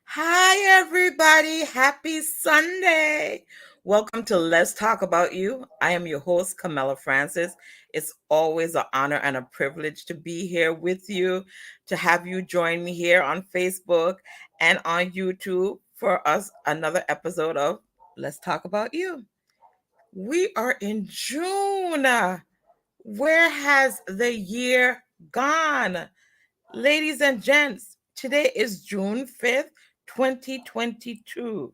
Hi, everybody. Happy Sunday. Welcome to Let's Talk About You. I am your host, Camilla Francis. It's always an honor and a privilege to be here with you, to have you join me here on Facebook and on YouTube for us another episode of Let's Talk About You. We are in June. Where has the year gone? Ladies and gents, today is June 5th, 2022.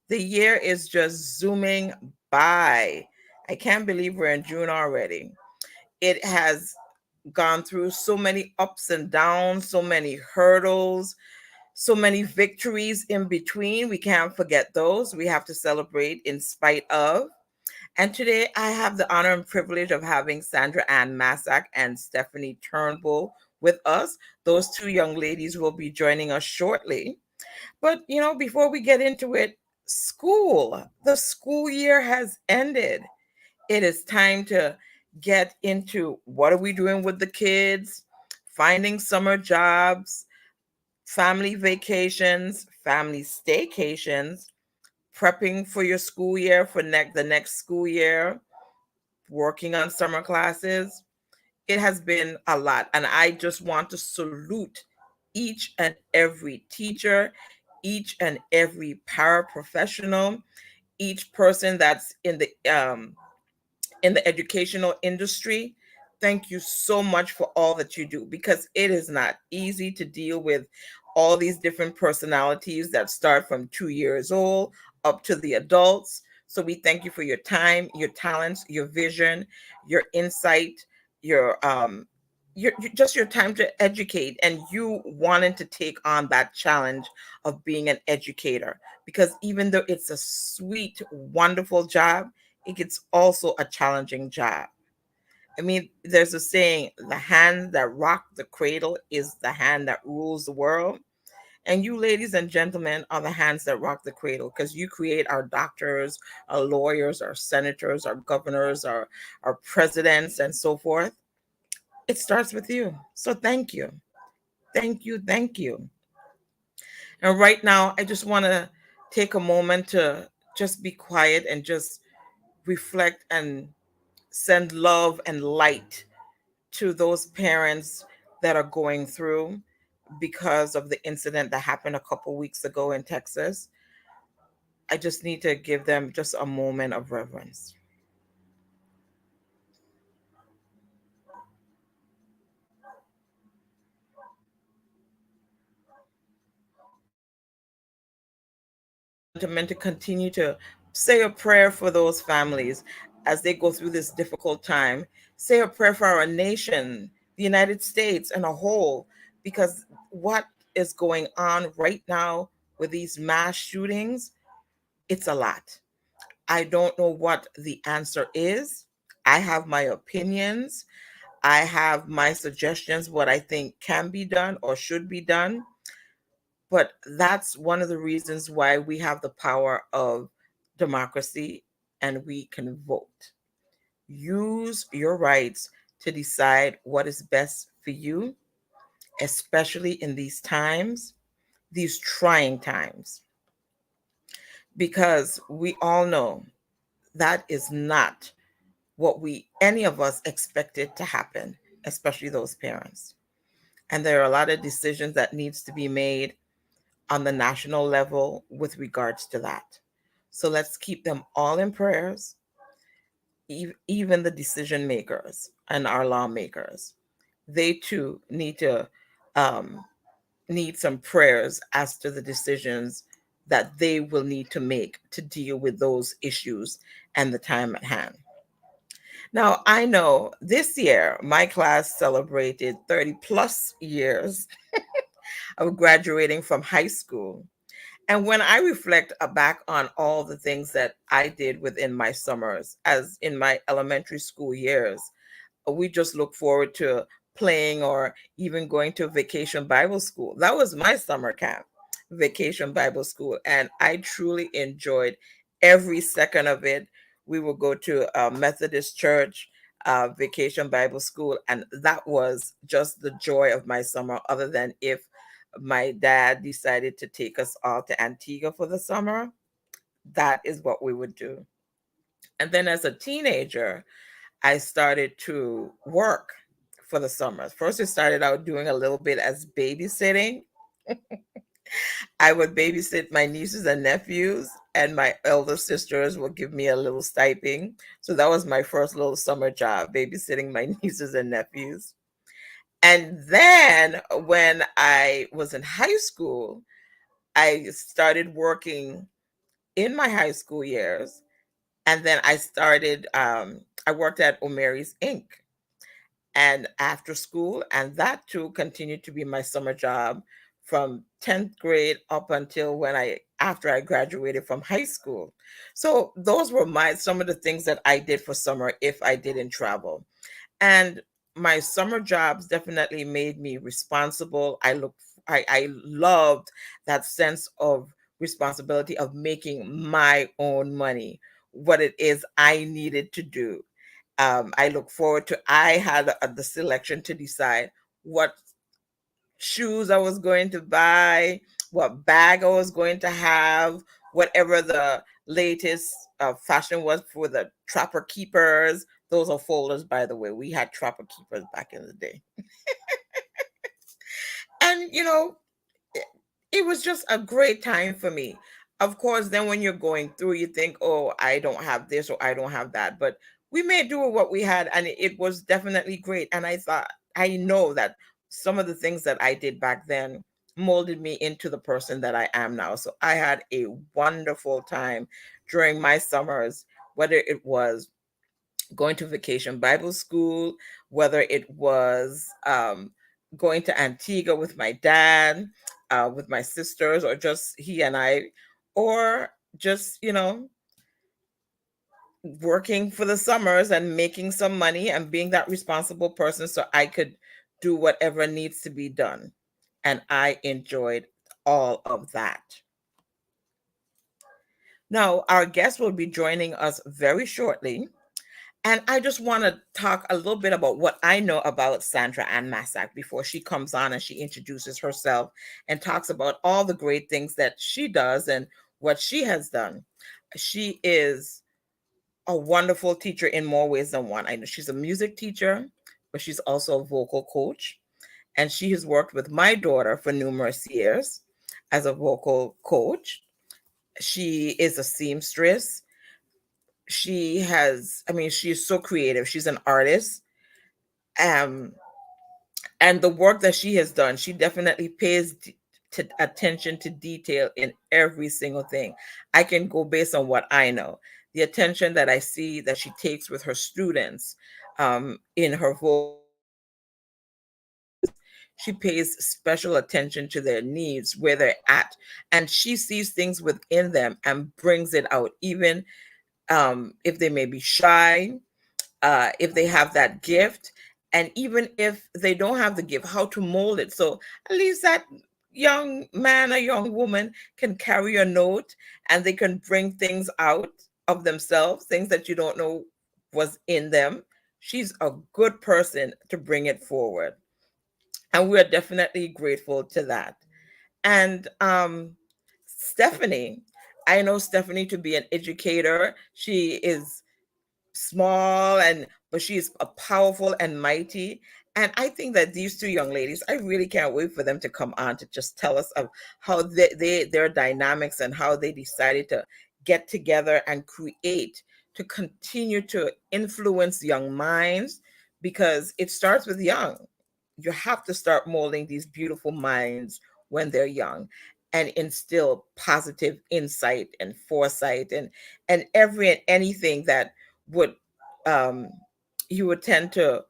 The year is just zooming by. I can't believe we're in June already. It has gone through so many ups and downs, so many hurdles, so many victories in between. We can't forget those. We have to celebrate in spite of. And today I have the honor and privilege of having Sandra Ann Massac and Stephanie Turnbull with us. Those two young ladies will be joining us shortly. But, before we get into it, the school year has ended. It is time to get into what are we doing with the kids, finding summer jobs, family vacations, family staycations, prepping for your school year for the next school year, working on summer classes. It has been a lot. And I just want to salute each and every teacher, each and every paraprofessional, each person that's in the educational industry. Thank you so much for all that you do, because it is not easy to deal with all these different personalities that start from 2 years old up to the adults. So we thank you for your time, your talents, your vision, your insight, just your time to educate, and you wanting to take on that challenge of being an educator, because even though it's a sweet, wonderful job, it's also a challenging job. I mean, there's a saying, the hand that rocked the cradle is the hand that rules the world. And you, ladies and gentlemen, are the hands that rock the cradle, because you create our doctors, our lawyers, our senators, our governors, our presidents, and so forth. It starts with you. So thank you. Thank you. Thank you. And right now, I just want to take a moment to just be quiet and just reflect and send love and light to those parents that are going through because of the incident that happened a couple weeks ago in Texas. I just need to give them just a moment of reverence. Gentlemen, to continue to say a prayer for those families as they go through this difficult time. Say a prayer for our nation, the United States, and a whole, because what is going on right now with these mass shootings, it's a lot. I don't know what the answer is. I have my opinions. I have my suggestions, what I think can be done or should be done. But that's one of the reasons why we have the power of democracy and we can vote. Use your rights to decide what is best for you, especially in these times, these trying times, because we all know that is not what any of us expected to happen, especially those parents. And there are a lot of decisions that needs to be made on the national level with regards to that. So let's keep them all in prayers, even the decision makers and our lawmakers. They too um, need some prayers as to the decisions that they will need to make to deal with those issues and the time at hand. Now, I know this year my class celebrated 30 plus years of graduating from high school. And when I reflect back on all the things that I did within my summers, as in my elementary school years, we just look forward to playing or even going to vacation Bible school. That was my summer camp, vacation Bible school. And I truly enjoyed every second of it. We would go to a Methodist church, vacation Bible school. And that was just the joy of my summer, other than if my dad decided to take us all to Antigua for the summer, that is what we would do. And then as a teenager, I started to work for the summers. First, I started out doing a little bit as babysitting. I would babysit my nieces and nephews, and my elder sisters would give me a little stipend. So that was my first little summer job, babysitting my nieces and nephews. And then when I was in high school, I started working in my high school years. And then I worked at O'Mary's Inc. and after school, and that too continued to be my summer job from 10th grade up until when I after I graduated from high school. So those were my some of the things that I did for summer if I didn't travel. And my summer jobs definitely made me responsible. I loved that sense of responsibility of making my own money, what it is I needed to do. I look forward to I had the selection to decide what shoes I was going to buy, what bag I was going to have, whatever the latest fashion was for the trapper keepers. Those are folders, by the way. We had trapper keepers back in the day. And, it, it was just a great time for me. Of course, then when you're going through, you think, oh, I don't have this or I don't have that. But we made do with what we had, and it was definitely great. And I know that some of the things that I did back then molded me into the person that I am now. So I had a wonderful time during my summers, whether it was going to vacation Bible school, whether it was going to Antigua with my dad, with my sisters, or just he and I, or just, working for the summers and making some money and being that responsible person so I could do whatever needs to be done. And I enjoyed all of that. Now, our guest will be joining us very shortly. And I just want to talk a little bit about what I know about Sandra and Massac before she comes on and she introduces herself and talks about all the great things that she does and what she has done. She is a wonderful teacher in more ways than one. I know she's a music teacher, but she's also a vocal coach. And she has worked with my daughter for numerous years as a vocal coach. She is a seamstress. She's so creative. She's an artist. Um, and the work that she has done, she definitely pays attention to detail in every single thing. I can go based on what I know. The attention that I see that she takes with her students in her vocal classes, she pays special attention to their needs, where they're at, and she sees things within them and brings it out, even if they may be shy, if they have that gift, and even if they don't have the gift, how to mold it. So at least that young man or young woman can carry a note and they can bring things out of themselves, things that you don't know was in them. She's a good person to bring it forward. And we're definitely grateful to that. And Stephanie, I know Stephanie to be an educator. She is small and but she's a powerful and mighty. And I think that these two young ladies, I really can't wait for them to come on to just tell us of how their dynamics and how they decided to get together and create to continue to influence young minds, because it starts with young. You have to start molding these beautiful minds when they're young and instill positive insight and foresight and every and anything that would um you would tend to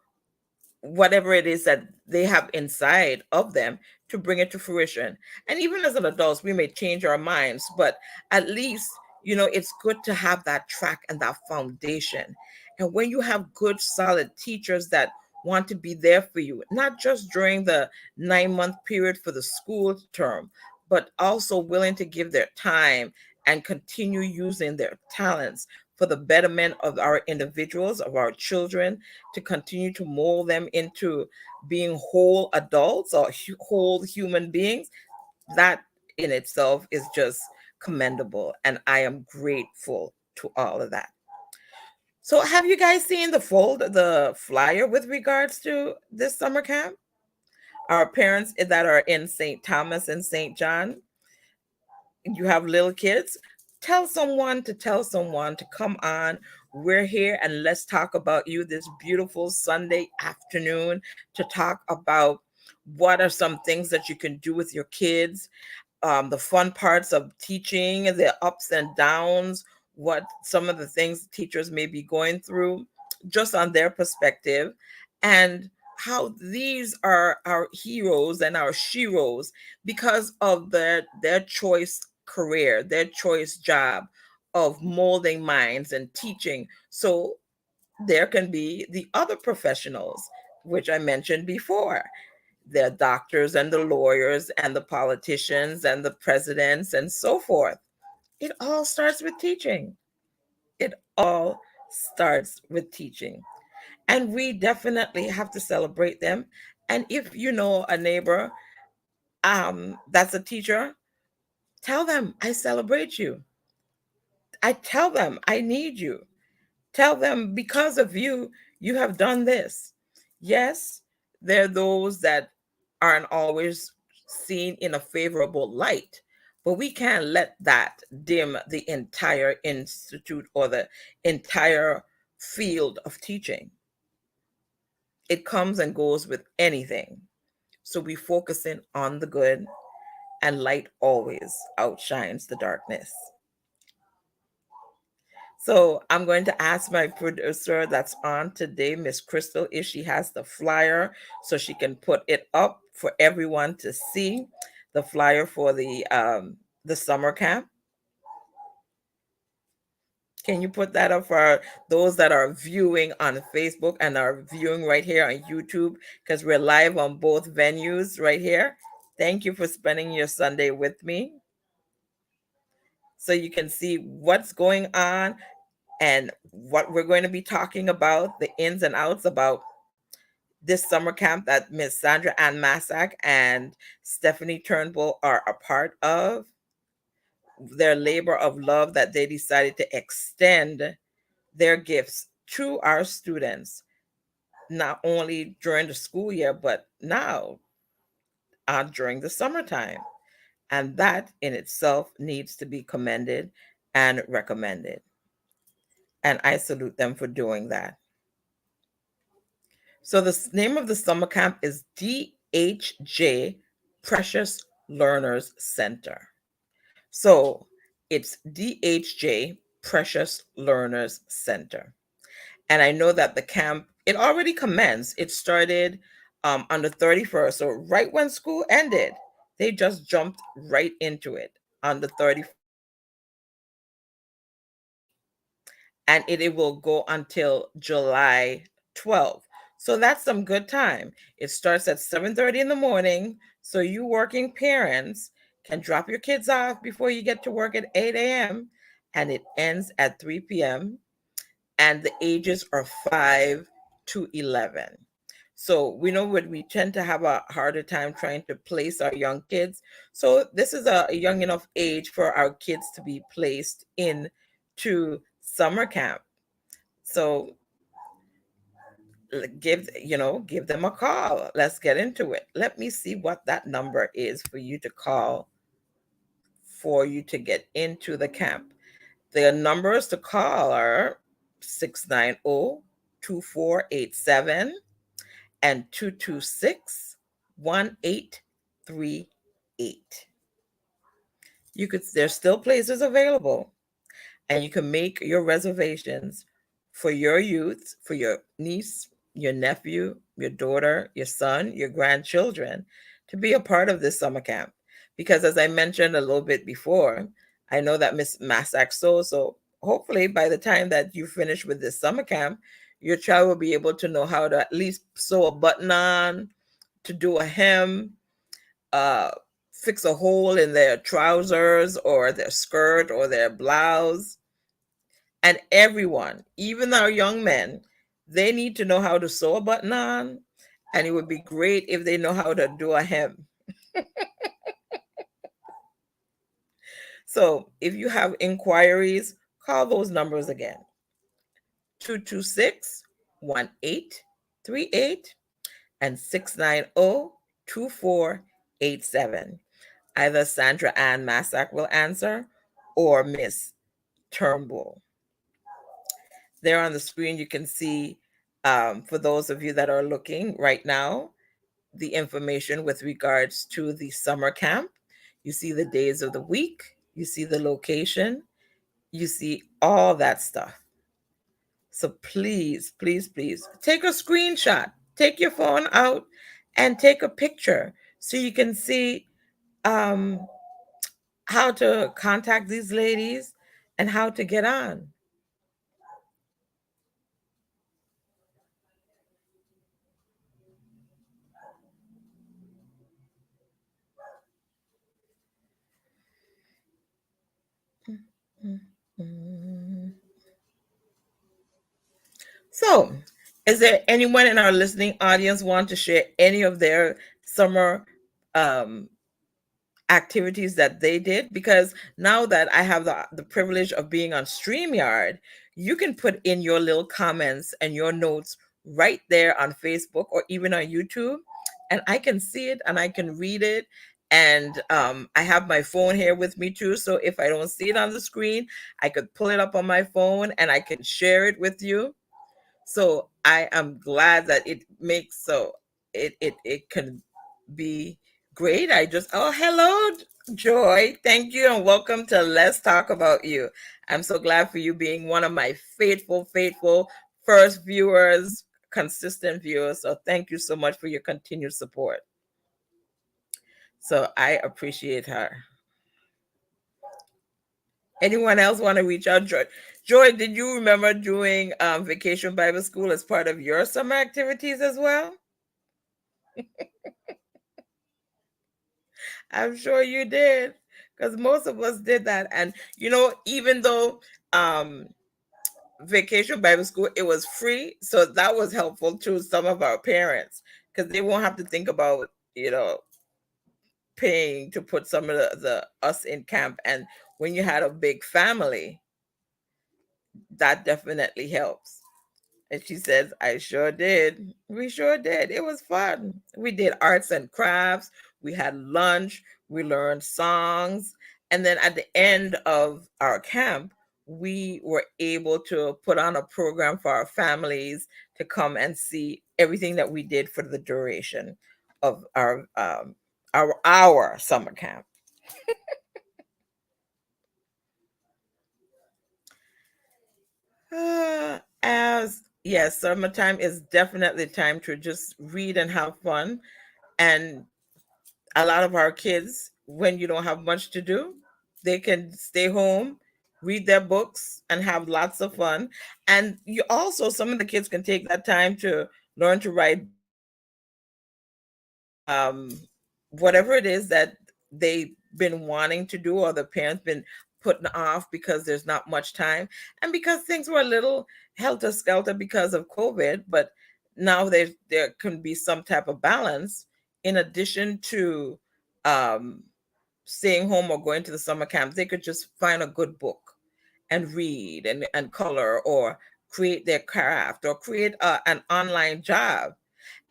whatever it is that they have inside of them to bring it to fruition. And even as an adults, we may change our minds, but at least, it's good to have that track and that foundation. And when you have good, solid teachers that want to be there for you, not just during the 9-month period for the school term, but also willing to give their time and continue using their talents for the betterment of our individuals, of our children, to continue to mold them into being whole adults or whole human beings, that in itself is just commendable. And I am grateful to all of that. So have you guys seen the flyer with regards to this summer camp? Our parents that are in St. Thomas and St. John, you have little kids, tell someone to come on. We're here and let's talk about you this beautiful Sunday afternoon to talk about what are some things that you can do with your kids, the fun parts of teaching, the ups and downs, what some of the things teachers may be going through, just on their perspective, and how these are our heroes and our sheroes because of their choice career, their choice job of molding minds and teaching. So there can be the other professionals, which I mentioned before, the doctors and the lawyers and the politicians and the presidents and so forth. It all starts with teaching. It all starts with teaching. And we definitely have to celebrate them. And if you know a neighbor that's a teacher, tell them, I celebrate you. I tell them, I need you. Tell them, because of you, you have done this. Yes, there are those that aren't always seen in a favorable light, but we can't let that dim the entire institute or the entire field of teaching. It comes and goes with anything. So we focus in on the good, and light always outshines the darkness. So I'm going to ask my producer that's on today, Miss Crystal, if she has the flyer so she can put it up for everyone to see, the flyer for the summer camp. Can you put that up for those that are viewing on Facebook and are viewing right here on YouTube? Because we're live on both venues right here. Thank you for spending your Sunday with me. So you can see what's going on and what we're going to be talking about, the ins and outs about this summer camp that Miss Sandra and Massac and Stephanie Turnbull are a part of, their labor of love that they decided to extend their gifts to our students, not only during the school year, but now during the summertime. And that in itself needs to be commended and recommended. And I salute them for doing that. So the name of the summer camp is DHJ Precious Learners Center. So it's DHJ Precious Learners Center. And I know that the camp, it already commenced. It started on the 31st. So right when school ended, they just jumped right into it on the 31st. And it will go until July 12th. So that's some good time. It starts at 7:30 in the morning. So you working parents can drop your kids off before you get to work at 8 a.m. and it ends at 3 p.m. And the ages are 5 to 11. So we know what we tend to have a harder time trying to place our young kids. So this is a young enough age for our kids to be placed in to summer camp. So give them a call. Let's get into it. Let me see what that number is for you to call for you to get into the camp. The numbers to call are 690-2487 and 226-1838. There's still places available, and you can make your reservations for your youth, for your niece, your nephew, your daughter, your son, your grandchildren to be a part of this summer camp. Because as I mentioned a little bit before, I know that Miss Massac so hopefully by the time that you finish with this summer camp, your child will be able to know how to at least sew a button on, to do a hem, uh, fix a hole in their trousers or their skirt or their blouse. And everyone, even our young men, they need to know how to sew a button on. And it would be great if they know how to do a hem. So if you have inquiries, call those numbers again: 226-1838 and 690-2487. Either Sandra Ann Massac will answer or Miss Turnbull. There on the screen, you can see, for those of you that are looking right now, the information with regards to the summer camp. You see the days of the week, you see the location, you see all that stuff. So please, please, please take a screenshot, take your phone out and take a picture so you can see um, how to contact these ladies and how to get on. So, is there anyone in our listening audience want to share any of their summer um, activities that they did? Because now that I have the privilege of being on StreamYard, you can put in your little comments and your notes right there on Facebook or even on YouTube, and I can see it and I can read it. And I have my phone here with me too, so if I don't see it on the screen, I could pull it up on my phone and I can share it with you. So I am glad that it makes so it can be great. I just oh hello Joy. Thank you and welcome to Let's Talk About You. I'm so glad for you being one of my faithful first viewers, consistent viewers. So thank you so much for your continued support. So I appreciate her. Anyone else want to reach out? Joy, did you remember doing Vacation Bible School as part of your summer activities as well? I'm sure you did, because most of us did that. And even though um, Vacation Bible School, it was free, so that was helpful to some of our parents because they won't have to think about paying to put some of the us in camp. And when you had a big family, that definitely helps. And she says, I sure did. We sure did. It was fun. We did arts and crafts. We had lunch. We learned songs. And then at the end of our camp, we were able to put on a program for our families to come and see everything that we did for the duration of our summer camp. As yes, summertime is definitely time to just read and have fun. And a lot of our kids, when you don't have much to do, they can stay home, read their books, and have lots of fun. And you also, some of the kids can take that time to learn to ride um, whatever it is that they've been wanting to do or the parents been putting off because there's not much time and because things were a little helter skelter because of COVID. But now there can be some type of balance in addition to um, staying home or going to the summer camps. They could just find a good book and read and color or create their craft or create an online job.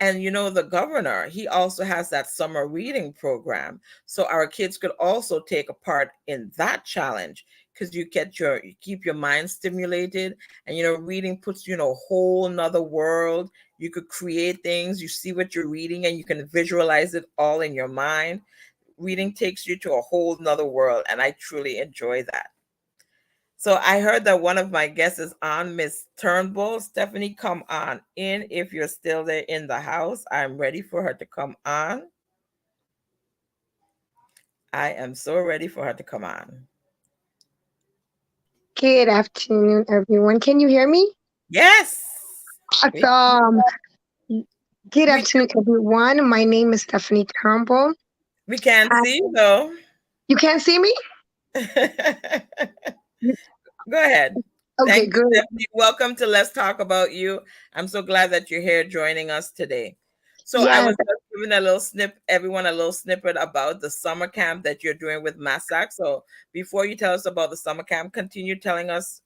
And the governor, he also has that summer reading program. So our kids could also take a part in that challenge because you keep your mind stimulated. And reading puts you in a whole nother world. You could create things, you see what you're reading, and you can visualize it all in your mind. Reading takes you to a whole nother world, and I truly enjoy that. So I heard that one of my guests is on, Miss Turnbull. Stephanie, come on in if you're still there in the house. I'm ready for her to come on. I am so ready for her to come on. Good afternoon, everyone. Can you hear me? Yes. We, Awesome. Good we, afternoon, everyone. My name is Stephanie Turnbull. we can't Uh, see you though. you can't see me? Go ahead. Okay, Thank you, good. Stephanie. Welcome to Let's Talk About You. I'm so glad that you're here joining us today. So I Yes. was just giving a little everyone a little snippet about the summer camp that you're doing with Massac. So before you tell us about the summer camp, continue telling us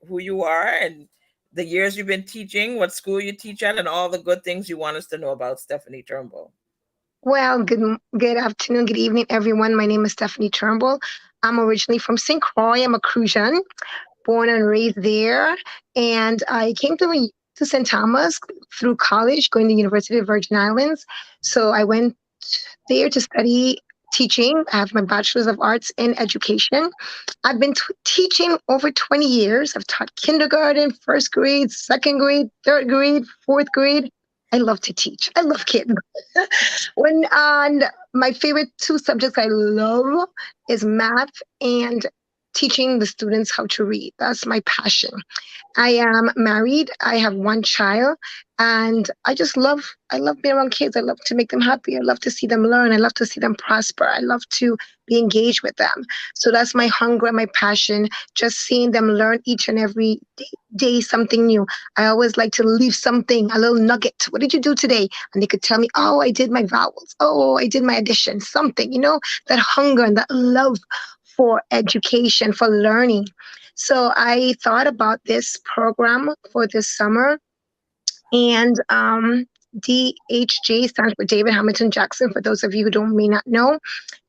who you are and the years you've been teaching, what school you teach at, and all the good things you want us to know about Stephanie Turnbull. Well, good afternoon, good evening, everyone. My name is Stephanie Turnbull. I'm originally from St. Croix. I'm a Crucian, born and raised there. And I came to St. Thomas through college, going to the University of Virgin Islands. So I went there to study teaching. I have my bachelor's of arts in education. I've been teaching over 20 years. I've taught kindergarten, first grade, second grade, third grade, fourth grade. I love to teach. I love kids. When and my favorite two subjects I love is math and teaching the students how to read. That's my passion. I am married. I have one child, and I love being around kids. I love to make them happy. I love to see them learn. I love to see them prosper. I love to be engaged with them. So that's my hunger and my passion, just seeing them learn each and every day something new. I always like to leave something, a little nugget. What did you do today? And they could tell me, oh, I did my vowels. Oh, I did my addition, something, that hunger and that love for education, for learning. So I thought about this program for this summer, and DHJ stands for David Hamilton Jackson, for those of you who don't may not know,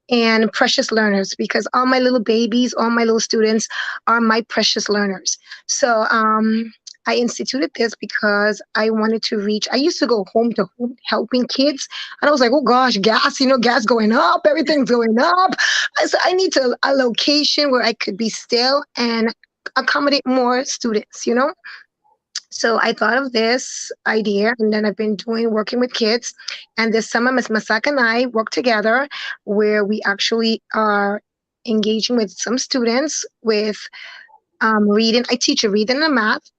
and precious learners, because all my little babies, all my little students are my precious learners. So I instituted this because I wanted to reach. I used to go home to home helping kids, and I was like, oh gosh, gas, gas going up, everything's going up. I said, I need a location where I could be still and accommodate more students. So I thought of this idea, and then I've been working with kids. And this summer, Miss Massac and I work together, where we actually are engaging with some students with reading. I teach a reading and a math,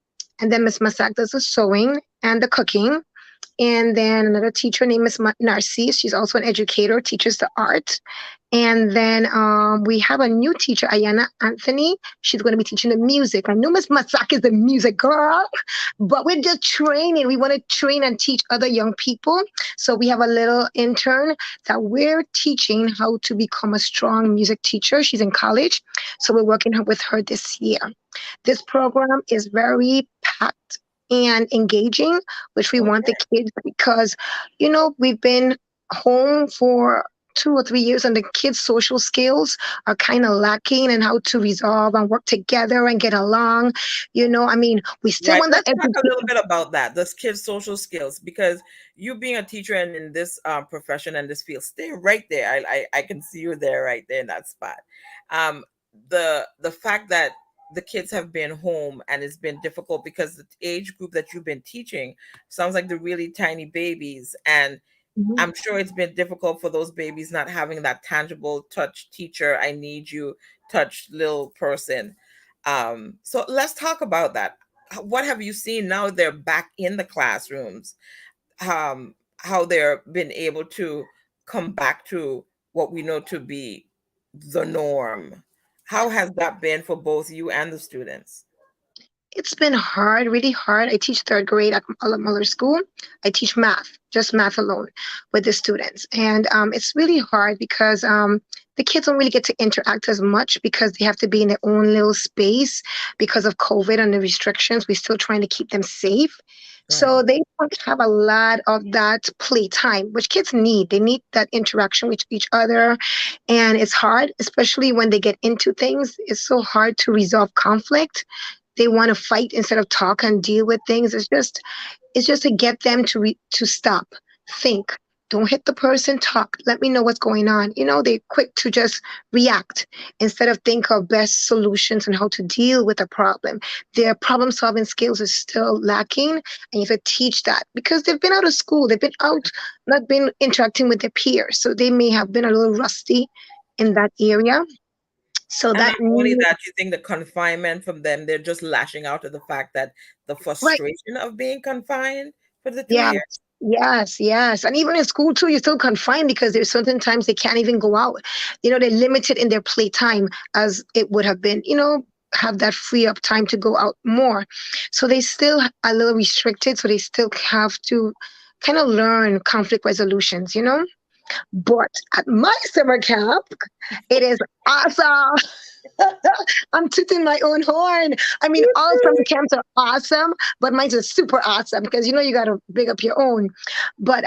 and then Miss Massac does the sewing and the cooking. And then another teacher named Miss Narcisse. She's also an educator, teaches the art. And then we have a new teacher, Ayana Anthony. She's going to be teaching the music. I know Miss Massac is the music girl, but we're just training. We want to train and teach other young people. So we have a little intern that we're teaching how to become a strong music teacher. She's in college. So we're working with her this year. This program is very packed and engaging, which we want the kids, because, we've been home for 2 or 3 years, and the kids' social skills are kind of lacking, and how to resolve and work together and get along. We still Right. want that Let's talk a little education. bit about that, those kids' social skills, because you being a teacher and in this profession and this field, stay right there. I can see you there, right there in that spot. Um, the fact that the kids have been home and it's been difficult because the age group that you've been teaching sounds like the really tiny babies, and Mhm. I'm sure it's been difficult for those babies not having that tangible touch teacher, I need you touch little person. So let's talk about that. What have you seen now they're back in the classrooms? How they're been able to come back to what we know to be the norm. How has that been for both you and the students? It's been hard, really hard. I teach third grade at Muller School. I teach math, just math alone, with the students. And it's really hard because the kids don't really get to interact as much because they have to be in their own little space because of COVID and the restrictions. We're still trying to keep them safe. Right. So they don't have a lot of that playtime, which kids need. They need that interaction with each other. And it's hard, especially when they get into things. It's so hard to resolve conflict. They want to fight instead of talk and deal with things. It's just to get them to stop, think. Don't hit the person, talk. Let me know what's going on. They're quick to just react instead of think of best solutions and how to deal with a problem. Their problem solving skills is still lacking, and you have to teach that because they've been out of school. They've been out, not been interacting with their peers. So they may have been a little rusty in that area. So And that not only need, that, you think the confinement from them, they're just lashing out at the fact that the right. frustration of being confined for the two Yes, years. yes, yes. And even in school too, you're still confined because there's certain times they can't even go out. They're limited in their playtime as it would have been, have that free up time to go out more. So they still are a little restricted. So they still have to kind of learn conflict resolutions, you know? But at my summer camp, it is awesome. I'm tooting my own horn. I mean, all summer camps are awesome, but mine's is super awesome because you know you got to big up your own. But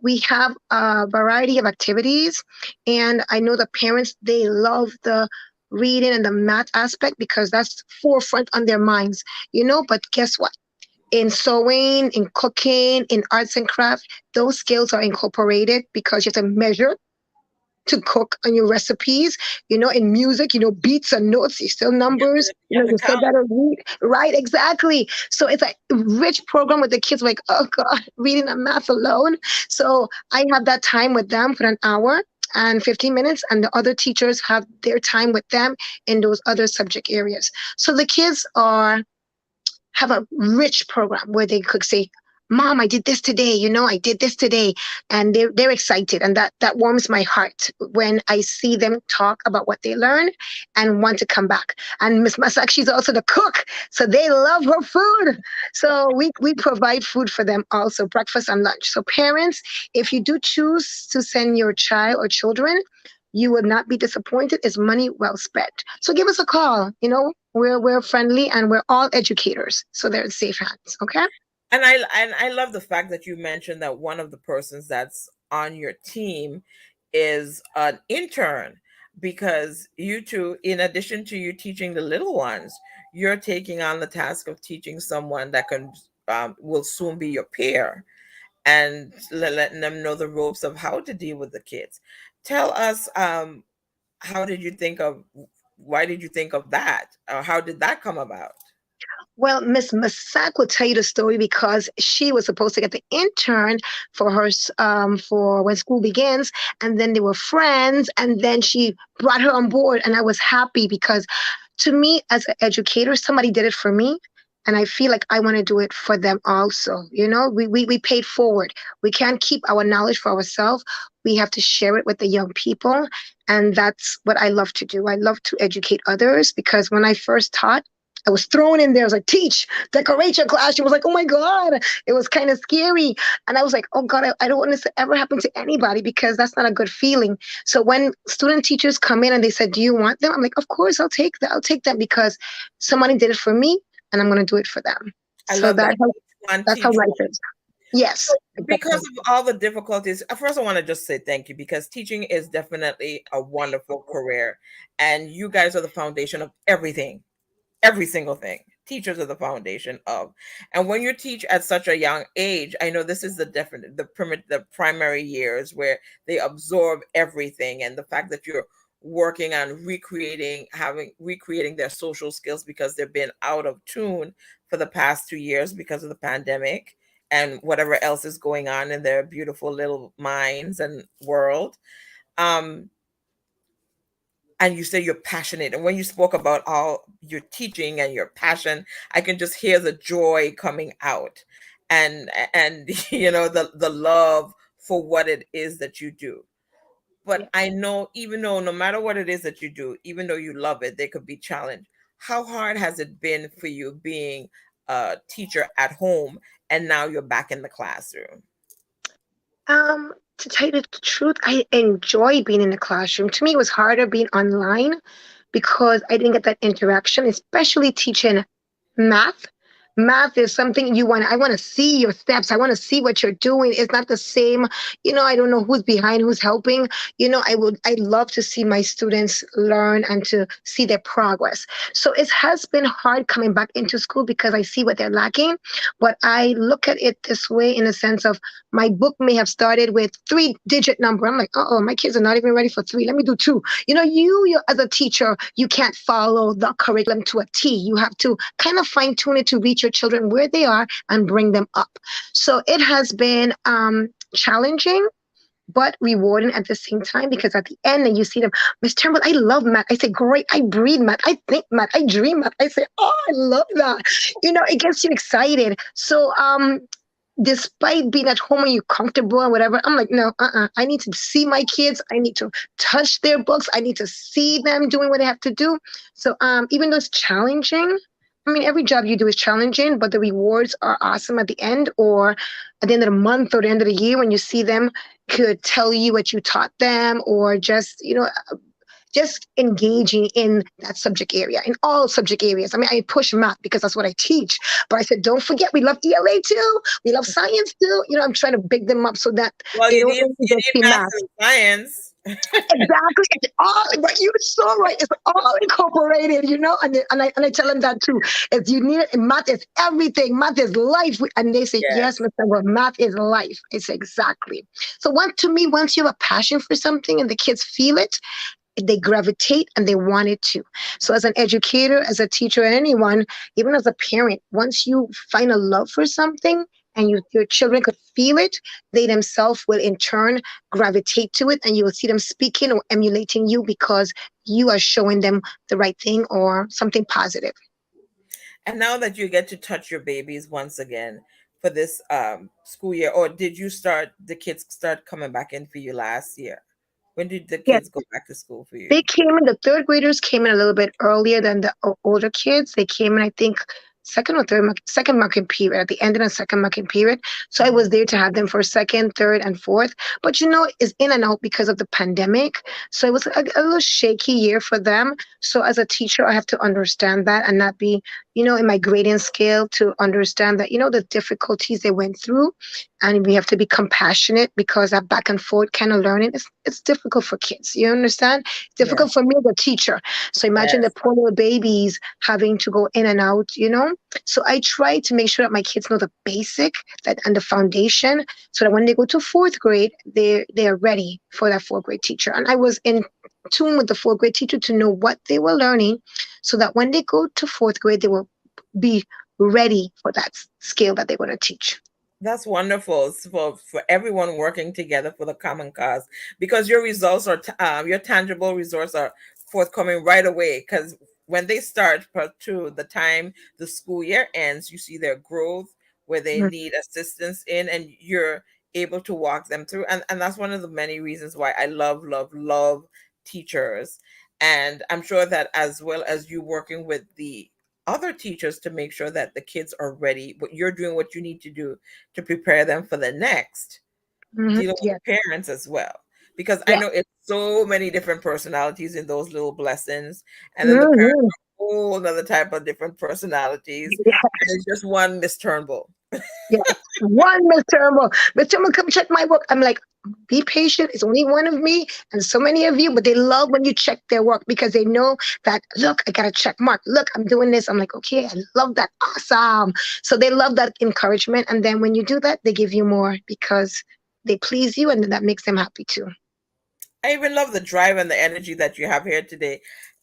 we have a variety of activities, and I know the parents they love the reading and the math aspect because that's forefront on their minds, you know. But guess what? In sewing, in cooking, in arts and crafts, those skills are incorporated because you have to measure to cook on your recipes, you know, in music, you know, beats and notes, you still numbers, You you have know, to you still count. gotta read. Right, exactly. So it's a rich program with the kids like, oh God, reading and math alone. So I have that time with them for an hour and 15 minutes, and the other teachers have their time with them in those other subject areas. So the kids are have a rich program where they could say, Mom, I did this today, you know, I did this today. And they're excited. And that warms my heart when I see them talk about what they learned and want to come back. And Miss Massac, she's also the cook. So they love her food. So we provide food for them also, breakfast and lunch. So parents, if you do choose to send your child or children, you will not be disappointed. It's money well spent. So give us a call. You know, we're friendly and we're all educators, so they're in safe hands. Okay. And I love the fact that you mentioned that one of the persons that's on your team is an intern, because you two, in addition to you teaching the little ones, you're taking on the task of teaching someone that can will soon be your peer, and letting them know the ropes of how to deal with the kids. Tell us, how did you think of why did you think of that, or how did that come about? Well, Miss Massac will tell you the story because she was supposed to get the intern for her for when school begins, and then they were friends, and then she brought her on board, and I was happy because, to me, as an educator, somebody did it for me. And I feel like I want to do it for them also. You know, we paid forward. We can't keep our knowledge for ourselves. We have to share it with the young people. And that's what I love to do. I love to educate others because when I first taught, I was thrown in there. I was like, teach, decorate your classroom. I was like, oh my God. It was kind of scary. And I was like, oh God, I don't want this to ever happen to anybody because that's not a good feeling. So when student teachers come in and they said, do you want them? I'm like, of course, I'll take that. I'll take them because somebody did it for me and I'm going to do it for them. I So love that. One that's how teach life one. is. Yes, Because exactly. of all the difficulties, first I want to just say thank you, because teaching is definitely a wonderful career, and you guys are the foundation of everything, every single thing. Teachers are the foundation of, and when you teach at such a young age, I know this is the primary years where they absorb everything, and the fact that you're working on recreating their social skills because they've been out of tune for the past 2 years because of the pandemic and whatever else is going on in their beautiful little minds and world. um and you say you're passionate, and when you spoke about all your teaching and your passion, I can just hear the joy coming out, and the love for what it is that you do. But Yeah. I know, even though no matter what it is that you do, even though you love it, there could be challenge. How hard has it been for you being a teacher at home and now you're back in the classroom? To tell you the truth, I enjoy being in the classroom. To me, it was harder being online because I didn't get that interaction, especially teaching math. Math is something I want to see your steps. I want to see what you're doing. It's not the same, I don't know who's behind, who's helping. I love to see my students learn and to see their progress. So it has been hard coming back into school because I see what they're lacking. But I look at it this way in a sense of my book may have started with 3-digit number. I'm like, oh, my kids are not even ready for three. Let me do two. You as a teacher, you can't follow the curriculum to a T. You have to kind of fine tune it to reach your children where they are and bring them up. So it has been challenging, but rewarding at the same time because at the end, and you see them, Miss Turnbull, I love math. I say, great. I breathe math. I think math. I dream math. I say, oh, I love that. It gets you excited. So despite being at home and you're comfortable and whatever, I'm like, no, I need to see my kids. I need to touch their books. I need to see them doing what they have to do. So even though it's challenging, I mean, every job you do is challenging, but the rewards are awesome at the end, or at the end of the month or the end of the year when you see them could tell you what you taught them, or just, just engaging in that subject area, in all subject areas. I mean, I push math because that's what I teach, but I said, don't forget, we love ELA too. We love science too. I'm trying to big them up so that Well, they don't only you just need see math math. and science. Exactly. It's all, but you're so right. It's all incorporated. And I tell them that too. If you need it, math is everything. Math is life. And they say, yes, Yes. Mr. Well, math is life. I say, exactly. So to me, once you have a passion for something and the kids feel it, they gravitate and they want it to. So as an educator, as a teacher, anyone, even as a parent, once you find a love for something and your children could feel it, they themselves will in turn gravitate to it, and you will see them speaking or emulating you because you are showing them the right thing or something positive. And now that you get to touch your babies once again for this school year, or did you start the kids start coming back in for you last year? When did the Yes. kids go back to school for you? They came in, the third graders came in a little bit earlier than the older kids. They came in, I think, second marking period, at the end of the second marking period. So I Mhm. was there to have them for second, third, and fourth. But it's in and out because of the pandemic. So it was a little shaky year for them. So as a teacher, I have to understand that and not be, in my grading scale, to understand that, the difficulties they went through. And we have to be compassionate because that back and forth kind of learning, it's difficult for kids. You understand? It's Yeah. difficult for me as a teacher. So imagine the Yes. poor little babies having to go in and out. So I try to make sure that my kids know the basic that and the foundation, so that when they go to fourth grade, they are ready for that fourth grade teacher. And I was in tune with the fourth grade teacher to know what they were learning, so that when they go to fourth grade, they will be ready for that skill that they want to teach. That's wonderful. It's for everyone working together for the common cause, because your results are your tangible results are forthcoming right away. Because when they start to the time the school year ends, you see their growth where they Mhm. need assistance in, and you're able to walk them through. And that's one of the many reasons why I love, love, love teachers. And I'm sure that as well as you working with the other teachers to make sure that the kids are ready, but you're doing what you need to do to prepare them for the next, Mhm. dealing with Yes. the parents as well. Because I Yes. know it's so many different personalities in those little blessings. And then the parents Mhm. are a whole another type of different personalities. And it's just one Miss Turnbull. Yes. One, Miss Turnbull. Miss Turnbull, come check my work. I'm like, be patient. It's only one of me and so many of you, but they love when you check their work because they know that, look, I got a check mark. Look, I'm doing this. I'm like, okay, I love that. Awesome. So they love that encouragement. And then when you do that, they give you more because they please you, and then that makes them happy too. I even love the drive and the energy that you have here today.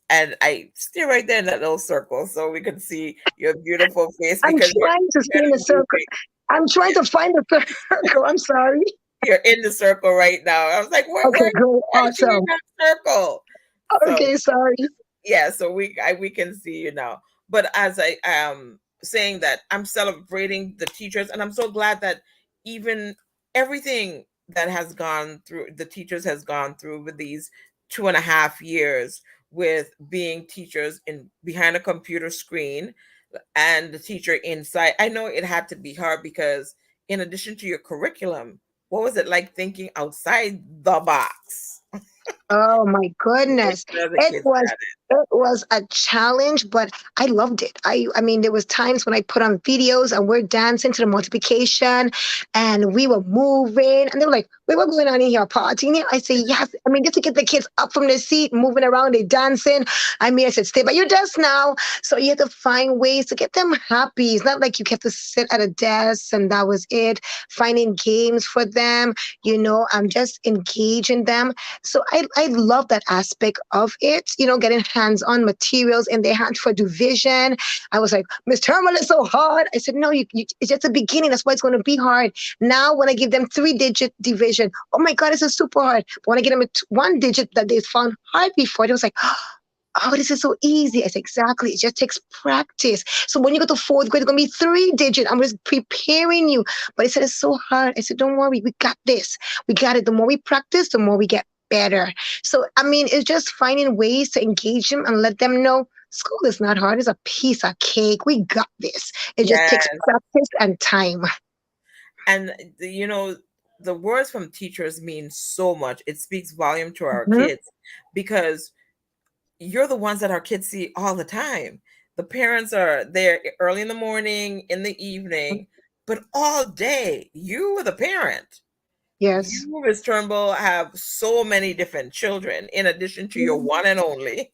And I stay right there in that little circle so we can see your beautiful face, I'm because trying to stay in the you're circle. moving. I'm trying to find the circle. I'm sorry. You're in the circle right now. I was like, Okay, great. why is she in Awesome. that circle? So Okay, sorry. yeah, so we can see you now. But as I am saying that, I'm celebrating the teachers, and I'm so glad that even everything that has gone through the teachers has gone through with these 2.5 years with being teachers in behind a computer screen and the teacher inside. I know it had to be hard because in addition to your curriculum, what was it like thinking outside the box? Oh my Make goodness. sure the It kids was got it was a challenge, but I loved it. I mean there was times when I put on videos and we're dancing to the multiplication and we were moving and they were like, wait, what's going on in here? Partying here? I say, yes. I mean, just to get the kids up from their seat, moving around, they dancing. I mean, I said, stay by your desk now. So you have to find ways to get them happy. It's not like you have to sit at a desk and that was it. Finding games for them, I'm just engaging them. So I love that aspect of it, getting hands-on materials in their hands for division. I was like, Miss Thermal is so hard. I said, no, it's just a beginning. That's why it's going to be hard. Now, when I give them three-digit division, oh my God, this is super hard. But when I get them a one digit that they found hard before, it was like, oh, this is so easy. I said, exactly. It just takes practice. So when you go to fourth grade, it's going to be 3 digit. I'm just preparing you. But I said, it's so hard. I said, don't worry. We got this. We got it. The more we practice, the more we get better. So, I mean, it's just finding ways to engage them and let them know school is not hard. It's a piece of cake. We got this. It just takes Yes. practice and time. And the words from teachers mean so much. It speaks volume to our Mhm. kids because you're the ones that our kids see all the time. The parents are there early in the morning, in the evening, but all day you, the parent, Yes. you, Miss Turnbull, have so many different children in addition to your Mhm. one and only.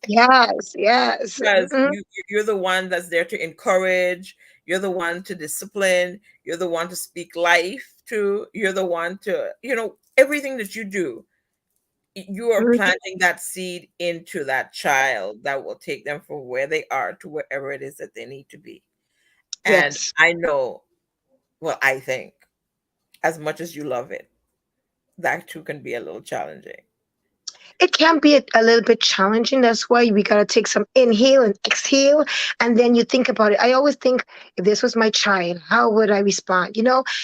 Yes. Yes. Because Mhm. you're the one that's there to encourage, you're the one to discipline, you're the one to speak life to, you're the one to, everything that you do, you are Mhm. planting that seed into that child that will take them from where they are to wherever it is that they need to be. And Yes. I know, well, I think as much as you love it, that too can be a little challenging. It can be a little bit challenging. That's why we gotta take some inhale and exhale, and then you think about it. I always think, if this was my child, how would I respond?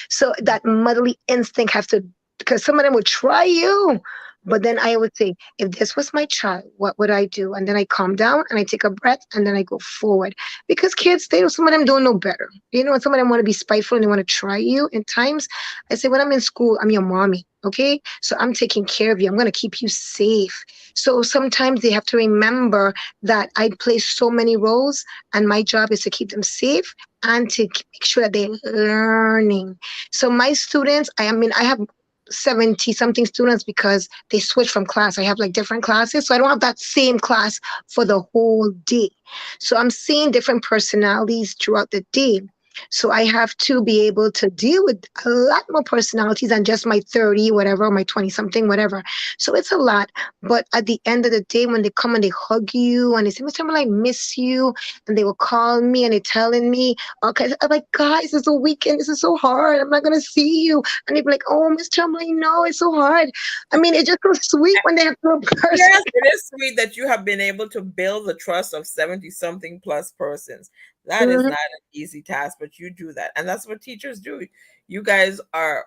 So that motherly instinct has to, because some of them would try you. But then I would say, if this was my child, what would I do? And then I calm down and I take a breath and then I go forward. Because kids, some of them don't know better. And some of them want to be spiteful and they want to try you. In times, I say, when I'm in school, I'm your mommy. Okay. So I'm taking care of you. I'm going to keep you safe. So sometimes they have to remember that I play so many roles and my job is to keep them safe and to make sure that they're learning. So my students, I mean, I have 70 something students because they switch from class. I have like different classes. So I don't have that same class for the whole day. So I'm seeing different personalities throughout the day. So I have to be able to deal with a lot more personalities than just my 30, whatever, my 20 something, whatever. So it's a lot. But at the end of the day, when they come and they hug you and they say, Mr. Trumbull, I miss you, and they will call me and they're telling me, okay, I'm like, guys, it's a weekend. This is so hard. I'm not going to see you. And they'd be like, oh, Miss Trumbull, I know it's so hard. I mean, it's just so sweet when they have a person. Yes, it is sweet that you have been able to build the trust of 70 something plus persons. That is Mhm. not an easy task, but you do that. And that's what teachers do. You guys are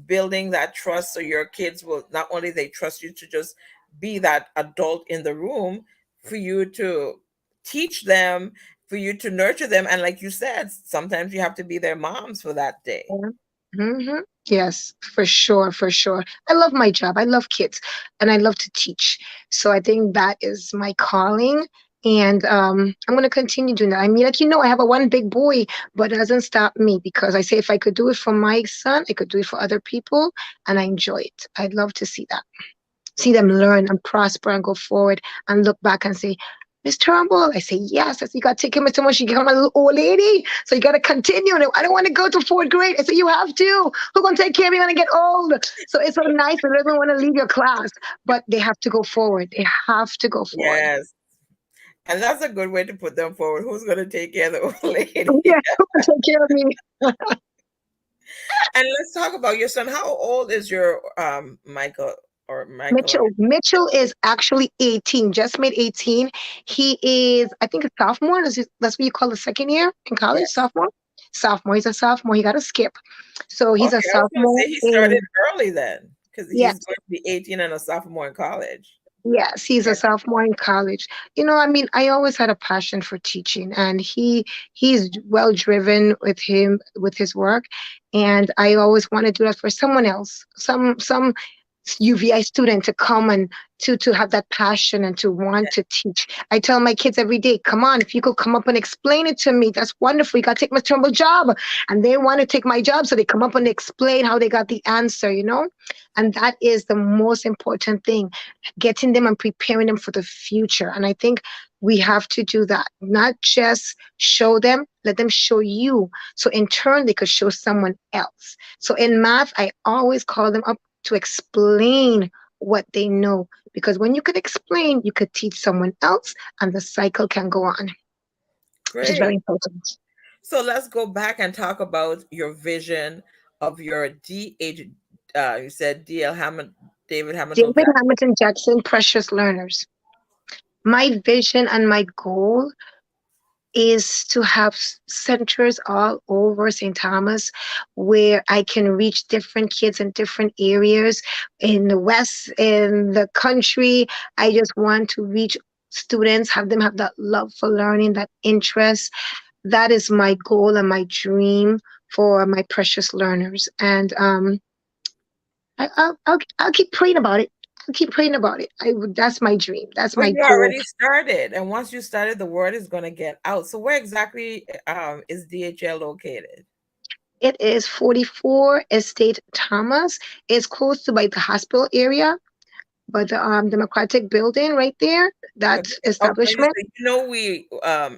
building that trust so your kids will not only they trust you to just be that adult in the room, for you to teach them, for you to nurture them. And like you said, sometimes you have to be their moms for that day. Yeah. Yes, for sure, for sure. I love my job. I love kids and I love to teach. So I think that is my calling. And I'm going to continue doing that. I mean, like, I have a one big boy, but it doesn't stop me because I say if I could do it for my son, I could do it for other people. And I enjoy it. I'd love to see that, see them learn and prosper and go forward and look back and say, Miss Turnbull, I say, yes. I say, you got to take care of so much. You become a little old lady. So you got to continue. And I don't want to go to fourth grade. I say, you have to. Who's going to take care of you when I get old? So it's so nice that everyone want to leave your class, but they have to go forward. They have to go forward. Yes. And that's a good way to put them forward. Who's going to take care of the old lady? Yeah, who can take care of me? And let's talk about your son. How old is your Michael or Michael? Mitchell is actually 18, just made 18. He is, I think, a sophomore. That's what you call the second year in college, Yes. sophomore? Sophomore. He's a sophomore. He got to skip. So he's a Okay, I was going to sophomore say he started in, early then, because yes, he's going to be 18 and a sophomore in college. yes, he's a Yes. sophomore in college. I mean, I always had a passion for teaching, and he's well driven with his work, and I always want to do that for someone else, some UVI student to come and to have that passion and to want to teach. I tell my kids every day, come on, if you could come up and explain it to me, that's wonderful. You got to take my Turnbull job, and they want to take my job, so they come up and explain how they got the answer. And that is the most important thing, getting them and preparing them for the future. And I think we have to do that, not just show them, let them show you. So in turn, they could show someone else. So in math, I always call them up to explain what they know. Because when you could explain, you could teach someone else and the cycle can go on, which is very Great. important. So let's go back and talk about your vision of your DH. You said DL Hammond, David Hamilton David Jackson. Hamilton Jackson, precious learners. My vision and my goal is to have centers all over St. Thomas where I can reach different kids in different areas in the West, in the country. I just want to reach students, have them have that love for learning, that interest. That is my goal and my dream for my precious learners. And I'll keep praying about it. I'll keep praying about it. That's my dream. That's But my you goal. already started, and once you started, the word is going to get out. So where exactly is DHL located? It is 44 Estate Thomas. It's close to like the hospital area, but the Democratic Building right there, that Okay. Oh, establishment. we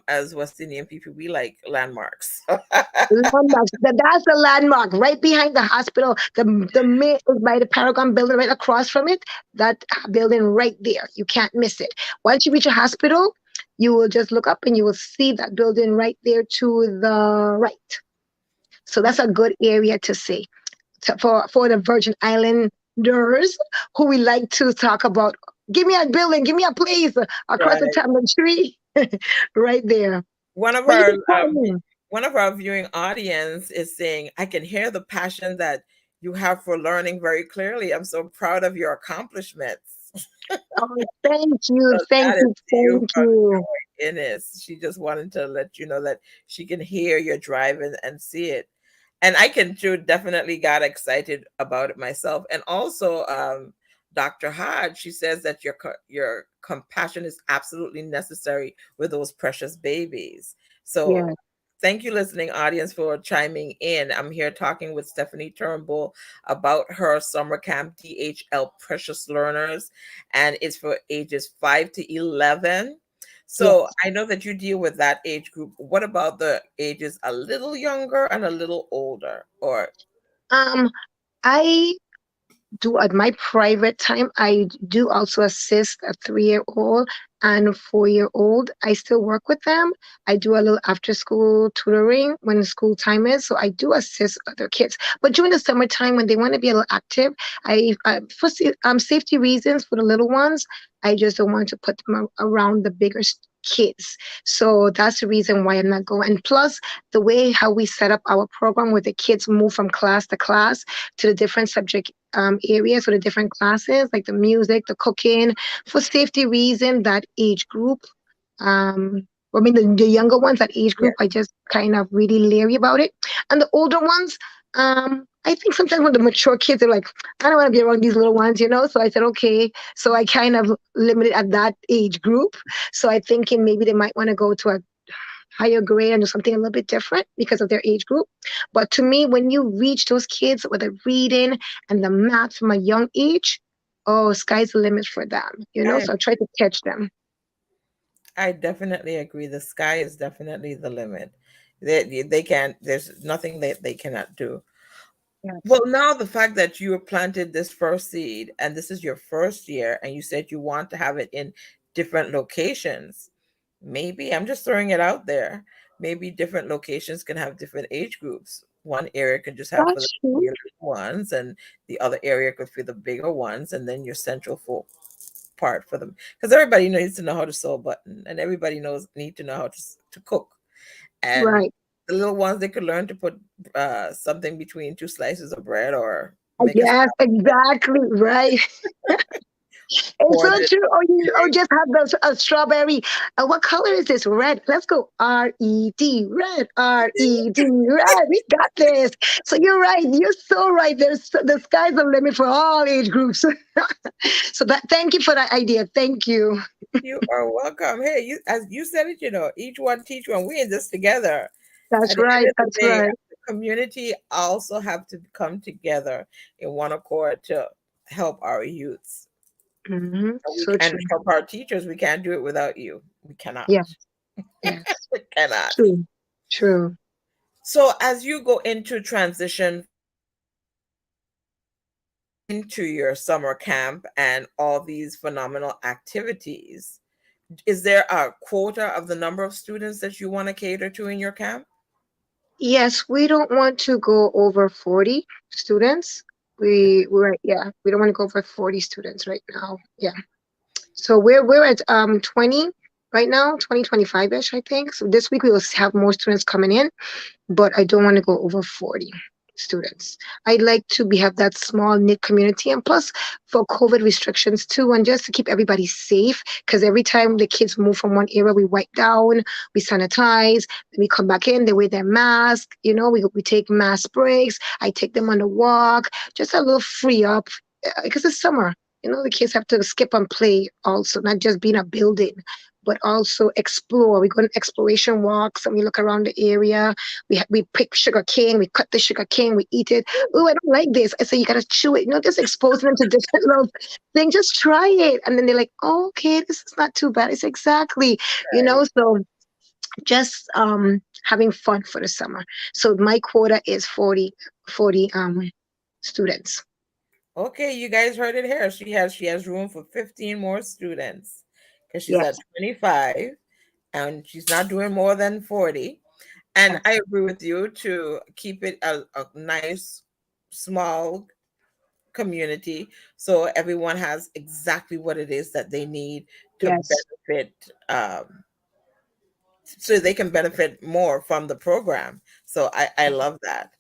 as West Indian people, we like landmarks. Landmark. That's the landmark right behind the hospital. The is by the Paragon building right across from it. That building right there. You can't miss it. Once you reach a hospital, you will just look up and you will see that building right there to the right. So that's a good area to see. For the Virgin Islanders who we like to talk about. Give me a building, give me a place across the Right. Tamarind Tree, right there. One of But you our can call me. one of our viewing audience is saying, "I can hear the passion that you have for learning very clearly. I'm so proud of your accomplishments." Oh, thank you, So thank that is you, to you thank from you. Joy Innes. She just wanted to let you know that she can hear your drive and see it. And I can too definitely got excited about it myself. And also, Dr. Hodge, she says that your compassion is absolutely necessary with those precious babies. So Yeah, thank you, listening audience, for chiming in. I'm here talking with Stephanie Turnbull about her summer camp DHL Precious Learners, and it's for ages 5 to 11. So yes. I know that you deal with that age group. What about the ages a little younger and a little older? Or Um, I do at my private time, I do also assist a 3 year old and a 4 year old. I still work with them. I do a little after school tutoring when school time is. So I do assist other kids. But during the summertime, when they want to be a little active, for safety reasons for the little ones, I just don't want to put them around the bigger kids. So that's the reason why I'm not going. And plus, the way how we set up our program where the kids move from class to class to the different subject areas or the different classes, like the music, the cooking, for safety reason, that age group. I mean, the younger ones, that age yeah, group, I just kind of really leery about it. And the older ones, I think sometimes when the mature kids are like, I don't want to be around these little ones, you know? So I said, okay. So I kind of limited at that age group. So I thinking maybe they might want to go to a higher grade and do something a little bit different because of their age group. But to me, when you reach those kids with the reading and the math from a young age, oh, sky's the limit for them, you know? I So I try to catch them. I definitely agree. The sky is definitely the limit. They can't. There's nothing that they cannot do. Yes. Well, now the fact that you planted this first seed and this is your first year, and you said you want to have it in different locations, maybe I'm just throwing it out there. Maybe different locations can have different age groups. One area could just have for the That's true. little ones, and the other area could for the bigger ones, and then your central part for them. Because everybody needs to know how to sew a button, and everybody need to know how to cook. And Right. the little ones, they could learn to put something between two slices of bread, or make a Yes, exactly. Right. It's pour so the true. Oh, just have those strawberry. What color is this? Red. Let's go. RED. Red. RED. Red. We got this. So you're right. You're so right. The sky's the limit for all age groups. So that. Thank you for that idea. Thank you. You are welcome. Hey, you as you said it, each one teach one. We in this together. At That's the end right. of the That's day, right. the community also have to come together in one accord to help our youths. We So and true. help our teachers. We can't do it without you. We cannot. Yeah. Yes. We cannot. True. True. So as you go into transition into your summer camp and all these phenomenal activities, is there a quota of the number of students that you want to cater to in your camp? Yes, we don't want to go over 40 students. We don't want to go over 40 students right now. Yeah. So we're at 20 right now, 2025 ish, I think. So this week we will have more students coming in, but I don't want to go over 40 students. I'd like to be have that small knit community, and plus for COVID restrictions too, and just to keep everybody safe. Because every time the kids move from one area, we wipe down, we sanitize, then we come back in, they wear their mask. You know, we take mask breaks. I take them on a walk, just a little free up, because it's summer. You know, the kids have to skip and play also, not just be in a building, but also explore. We go on exploration walks and we look around the area. We pick sugar cane, we cut the sugar cane, we eat it. Oh, I don't like this. I say you gotta chew it. You know, just exposing them to different little things. Just try it, and then they're like, oh, okay, this is not too bad. It's exactly, you Right. know. So just having fun for the summer. So my quota is 40 students. Okay, you guys heard it here. She has room for 15 more students because she's at Yes, 25 and she's not doing more than 40. And I yes, agree with you to keep it a nice, small community so everyone has exactly what it is that they need to yes, benefit, so they can benefit more from the program. So I love that.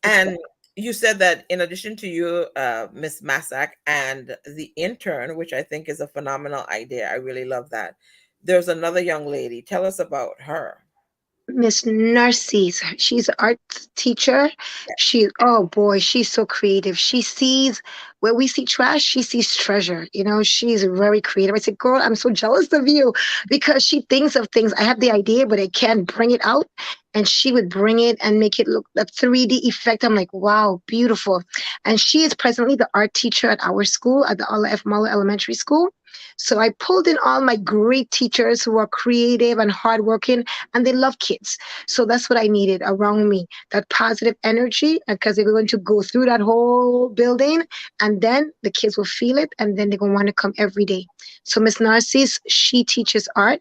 And exactly. you said that in addition to you, Miss Massac, and the intern, which I think is a phenomenal idea. I really love that. There's another young lady. Tell us about her. Miss Narcisse. She's an art teacher. She, oh boy, she's so creative. She sees where we see trash, she sees treasure. You know, she's very creative. I said, girl, I'm so jealous of you because she thinks of things. I have the idea, but I can't bring it out. And she would bring it and make it look a 3D effect. I'm like, wow, beautiful. And she is presently the art teacher at our school, at the Allah F. Muller Elementary School. So I pulled in all my great teachers who are creative and hardworking and they love kids. So that's what I needed around me, that positive energy, because they're going to go through that whole building and then the kids will feel it and then they're going to want to come every day. So Miss Narcisse, she teaches art.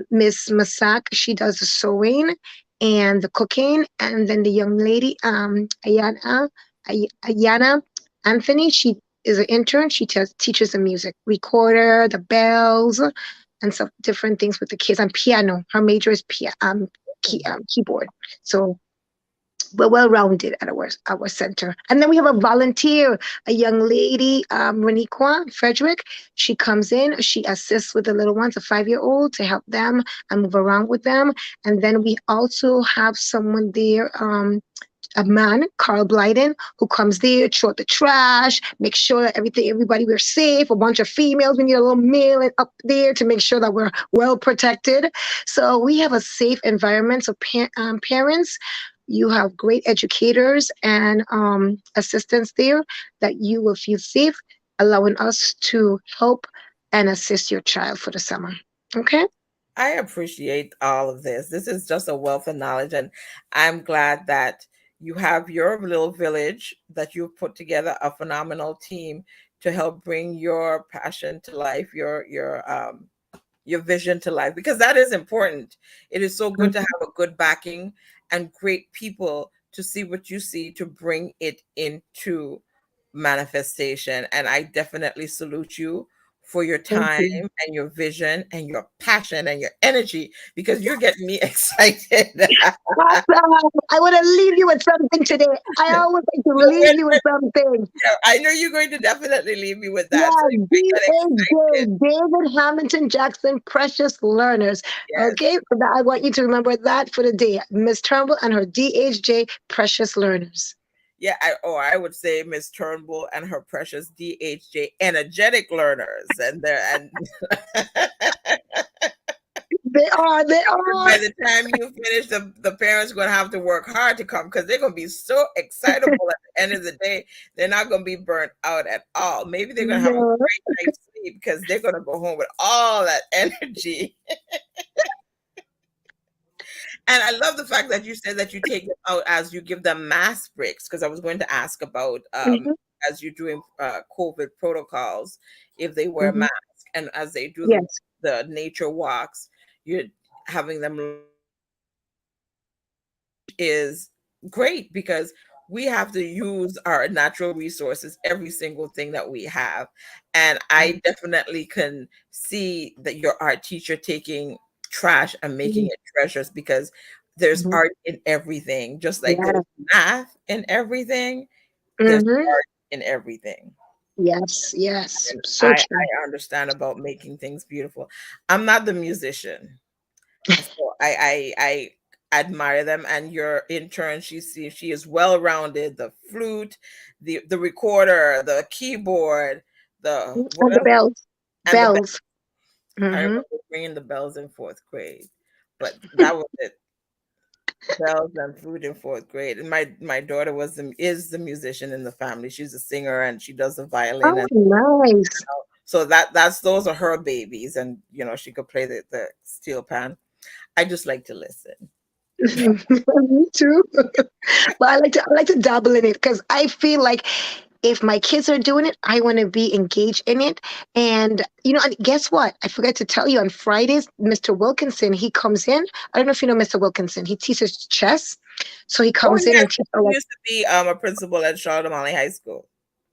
Miss Massac, she does the sewing and the cooking. And then the young lady, Ayana Anthony, she is an intern. She teaches the music, recorder, the bells, and some different things with the kids. And piano. Her major is keyboard. So we're well rounded at our center. And then we have a volunteer, a young lady, Reniqua Frederick. She comes in, she assists with the little ones, a 5-year old, to help them and move around with them. And then we also have someone there, a man, Carl Blyden, who comes there, throw out the trash, make sure that everybody, we're safe. A bunch of females, we need a little male up there to make sure that we're well protected. So we have a safe environment. So parents, you have great educators and assistants there that you will feel safe, allowing us to help and assist your child for the summer. Okay. I appreciate all of this. This is just a wealth of knowledge, and I'm glad that you have your little village, that you've put together a phenomenal team to help bring your passion to life, your vision to life, because that is important. It is so good to Mhm. have a good backing and great people to see what you see to bring it into manifestation. And I definitely salute you for your Thank time you. and your vision and your passion and your energy, because you're getting me excited. Awesome. I want to leave you with something today. I always like to leave you with something. I know you're going to definitely leave me with that. So Yeah, I get excited. David Hamilton Jackson, Precious Learners. Yes. Okay, so that I want you to remember that for the day. Miss Turnbull and her DHJ, Precious Learners. Yeah, I would say Miss Turnbull and her precious DHJ energetic learners, and They by are. the time you finish, the parents are gonna have to work hard to come because they're gonna be so excitable at the end of the day. They're not gonna be burnt out at all. Maybe they're gonna have a No. great night's sleep because they're gonna go home with all that energy. And I love the fact that you said that you take them out as you give them mask breaks, because I was going to ask about, Mhm, as you're doing COVID protocols, if they wear mhm. masks, and as they do Yes. the nature walks, you're having them learn, which is great because we have to use our natural resources, every single thing that we have. And I definitely can see that your art teacher taking trash and making Mhm. it treasures, because there's Mhm. art in everything. Just like Yeah. there's math in everything, there's Hmm. art in everything. Yes, yes. And So true. I understand about making things beautiful. I'm not the musician. So I admire them. And your intern, she is well rounded. The flute, the recorder, the keyboard, the what And the else? bells. And the Bells. I Hmm. remember bringing the bells in fourth grade, but that was it. Bells and flute in fourth grade. And my daughter is the musician in the family. She's a singer and she does the violin. Oh, And nice. so that's those are her babies. And she could play the steel pan. I just like to listen. Me too. But I like to dabble in it because I feel like if my kids are doing it, I want to be engaged in it. And and guess what? I forgot to tell you on Fridays, Mr. Wilkinson, he comes in. I don't know if you know Mr. Wilkinson. He teaches chess. So he Oh comes in yes, and teaches he like, used to be a principal at Charlotte Amalie High School.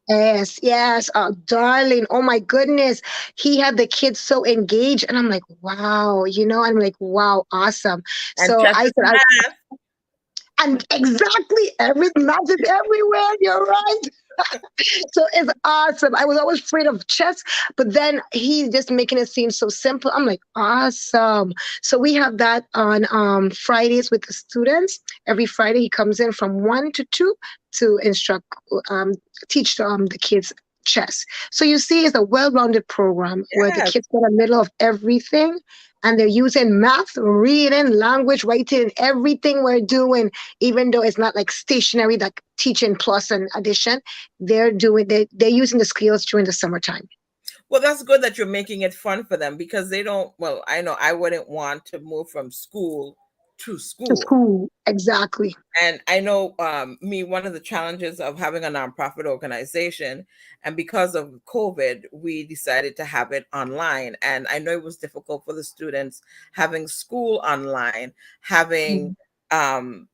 yes, yes, oh darling. Oh my goodness. He had the kids so engaged. And I'm like, wow, I'm like, wow, awesome. And So chess I is said, math. and exactly every magic everywhere. You're right. So it's awesome. I was always afraid of chess, but then he's just making it seem so simple. I'm like, awesome. So we have that on Fridays with the students. Every Friday he comes in from 1 to 2 to instruct, um, teach the kids chess. So you see, it's a well-rounded program where the Yes. kids get a little of everything. And they're using math, reading, language, writing, everything we're doing, even though it's not like stationary, like teaching plus and addition. They're using the skills during the summertime. Well, that's good that you're making it fun for them, because they don't. Well, I know I wouldn't want to move from school to To school. school, exactly. And I know, me, one of the challenges of having a nonprofit organization, and because of COVID, we decided to have it online. And I know it was difficult for the students having school online, having Mhm. um,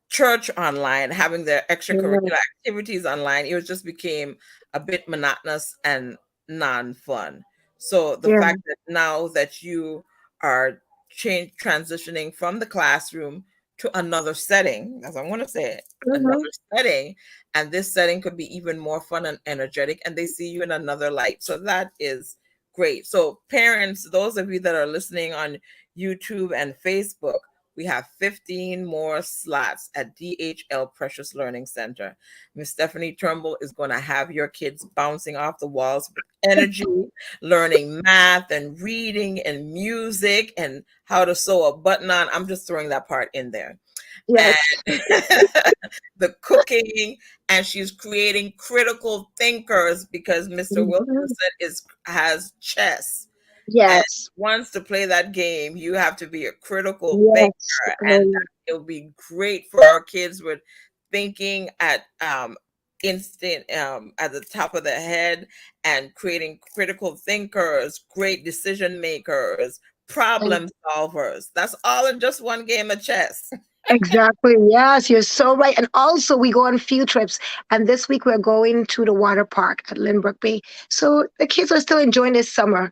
church online, having their Yeah. extracurricular activities online. It was just became a bit monotonous and non-fun. So the Yeah. fact that now that you are transitioning from the classroom to another setting, as I want to say it, another Hmm. setting, and this setting could be even more fun and energetic, and they see you in another light. So that is great. So parents, those of you that are listening on YouTube and Facebook, we have 15 more slots at DHL Precious Learning Center. Miss Stephanie Turnbull is going to have your kids bouncing off the walls with energy, learning math and reading and music and how to sew a button on. I'm just throwing that part in there. And Yes. the cooking, and she's creating critical thinkers, because Mr. Mhm. Wilkinson is has chess and Yes. wants to play that game. You have to be a critical thinker, Yes. and it'll be great for our kids with thinking at instant at the top of the head, and creating critical thinkers, great decision makers, And problem solvers. That's all in just one game of chess. exactly. Yes, you're so right. And also, we go on field trips. And this week, we're going to the water park at Lynbrook Bay. So the kids are still enjoying this summer,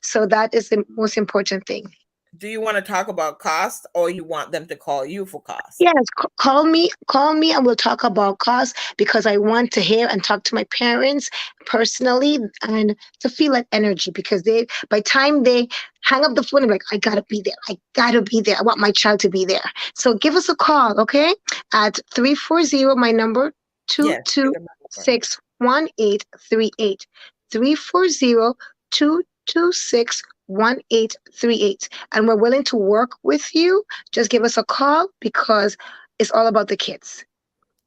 So that is the most important thing. Do you want to talk about cost, or you want them to call you for cost? Yes, call me, and we'll talk about costs because I want to hear and talk to my parents personally and to feel that energy because by time they hang up the phone, I'm like, I gotta be there. I gotta be there. I want my child to be there. So give us a call, okay? At 340, my number, two Yes, give two them a number. six one eight three eight 340-226-1838. And we're willing to work with you. Just give us a call because it's all about the kids.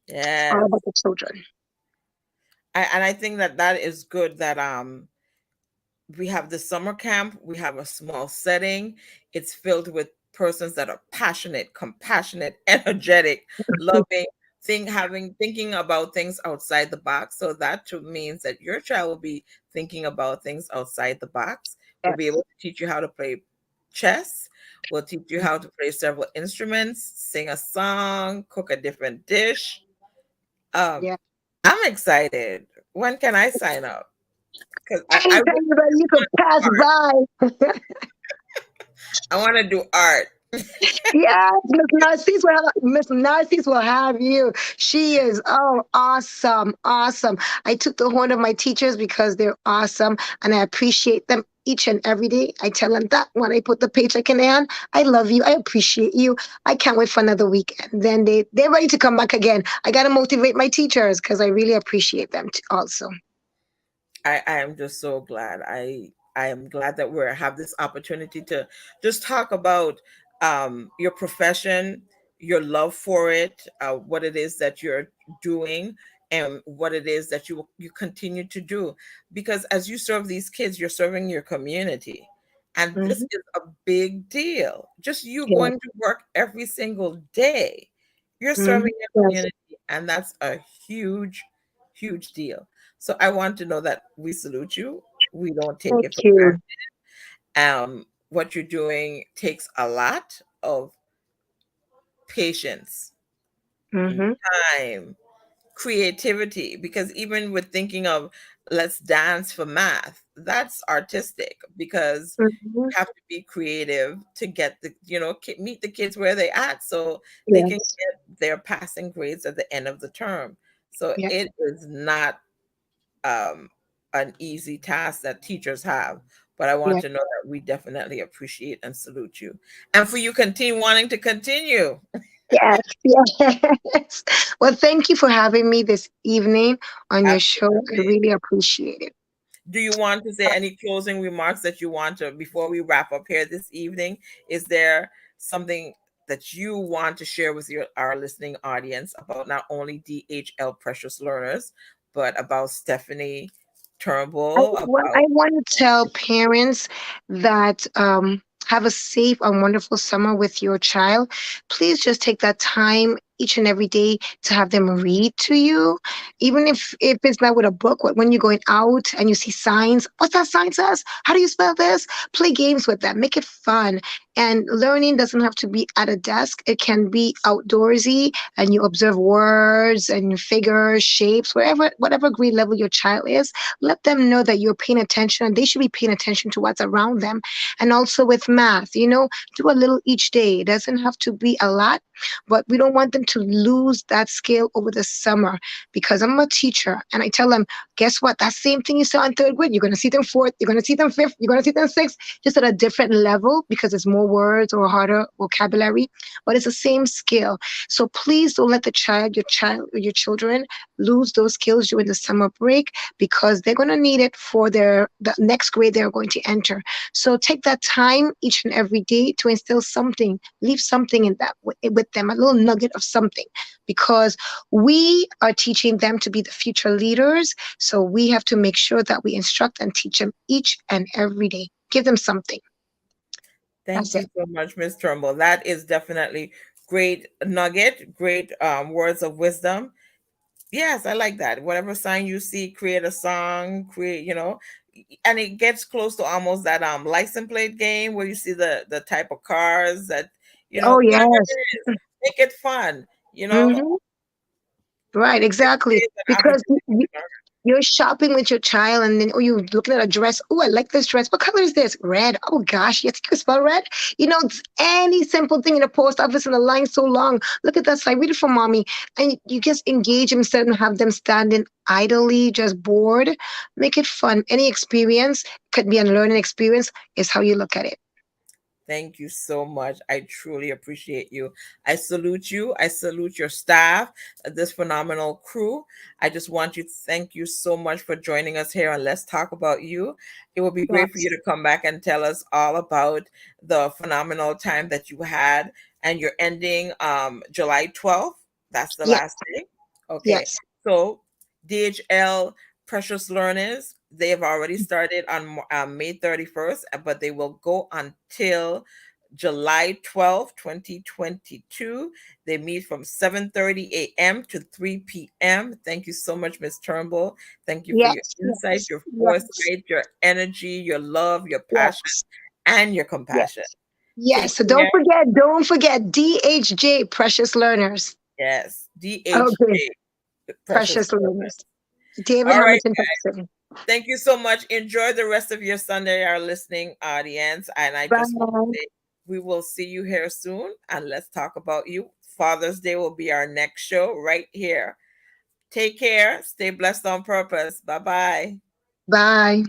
It's all Yes. about the children. And I think that that is good that we have the summer camp, we have a small setting. It's filled with persons that are passionate, compassionate, energetic, loving, thinking about things outside the box. So that too means that your child will be thinking about things outside the box. We'll be Yes. able to teach you how to play chess. We'll teach you how to play several instruments, sing a song, cook a different dish. Um, Yeah. I'm excited. When can I sign up? Because I Anytime really you ready, you can pass art. by. I want to do art. Yes, Miss Narcisse will have you. She is awesome, awesome. I took the horn of my teachers because they're awesome, and I appreciate them each and every day. I tell them that when I put the paycheck in their hand, I love you, I appreciate you. I can't wait for another weekend. Then they're ready to come back again. I gotta motivate my teachers because I really appreciate them also. I am just so glad. I am glad that we have this opportunity to just talk about your profession, your love for it, what it is that you're doing, and what it is that you continue to do. Because as you serve these kids, you're serving your community, and this Hmm. is a big deal. Just you Yeah. going to work every single day, you're Hmm. serving your Yes. community, and that's a huge, huge deal. So I want to know that we salute you. We don't take Thank it for you. granted. What you're doing takes a lot of patience, Hmm. time, creativity, because even with thinking of let's dance for math, that's artistic because Hmm. you have to be creative to get meet the kids where they at so they can Yes. get their passing grades at the end of the term. So Yeah. it is not um, an easy task that teachers have. But I want Yeah. to know that we definitely appreciate and salute you, and for you continue wanting to continue. Yes, yes. Well, thank you for having me this evening on your show. I Absolutely. really appreciate it. Do you want to say any closing remarks that you want to before we wrap up here this evening? Is there something that you want to share with our listening audience about not only DHL Precious Learners, but about Stephanie Turnbull? I About want to tell parents that have a safe and wonderful summer with your child. Please just take that time each and every day to have them read to you, even if it's not with a book. When you're going out and you see signs, what's that sign says? How do you spell this? Play games with them, make it fun. And learning doesn't have to be at a desk. It can be outdoorsy, and you observe words and figures, shapes, whatever grade level your child is. Let them know that you're paying attention, and they should be paying attention to what's around them. And also with math, do a little each day. It doesn't have to be a lot, but we don't want them to lose that skill over the summer, because I'm a teacher and I tell them, guess what? That same thing you saw in third grade, you're going to see them fourth, you're going to see them fifth, you're going to see them sixth, just at a different level because it's more words or harder vocabulary, but it's the same skill. So please don't let your child or your children lose those skills during the summer break, because they're going to need it for the next grade they're going to enter. So take that time each and every day to instill something, leave something in that with them, a little nugget of something, because we are teaching them to be the future leaders. So we have to make sure that we instruct and teach them each and every day. Give them something. Thank That's you it. so much, Miss Turnbull. That is definitely great nugget, great words of wisdom. Yes, I like that. Whatever sign you see, create a song, and it gets close to almost that license plate game where you see the type of cars that, Oh whatever yes. it is, make it fun, you know. Hmm. Right, It exactly. creates an Because opportunity to learn. you're shopping with your child, and then you're looking at a dress. Oh, I like this dress. What color is this? Red. Oh gosh, you think you spell red? It's any simple thing in a post office, and the line so long. Look at that slide. Read it for mommy. And you just engage them instead of have them standing idly, just bored. Make it fun. Any experience could be a learning experience, is how you look at it. Thank you so much. I truly appreciate you. I salute you. I salute your staff, this phenomenal crew. I just want you to thank you so much for joining us here on Let's Talk About You. It would be great for you Yes. to come back and tell us all about the phenomenal time that you had, and you're ending July 12th. That's the Yes. last day. Okay. Yes. So DHL Precious Learners, they have already started on May 31st, but they will go until July 12th, 2022. They meet from 7:30 a.m. to 3 p.m. Thank you so much, Ms. Turnbull. Thank you for your Yes. insight, Yes. your Yes. foresight, your energy, your love, your passion, Yes. and your Yes. compassion. Yes. Take So care. don't forget DHJ, precious learners. Yes, Okay, DHJ, precious precious learners. learners. David All right. Hamilton Jackson. Thank you so much. Enjoy the rest of your Sunday, our listening audience. And I just want to Bye. say we will see you here soon. And let's talk about you. Father's Day will be our next show right here. Take care. Stay blessed on purpose. Bye bye. Bye.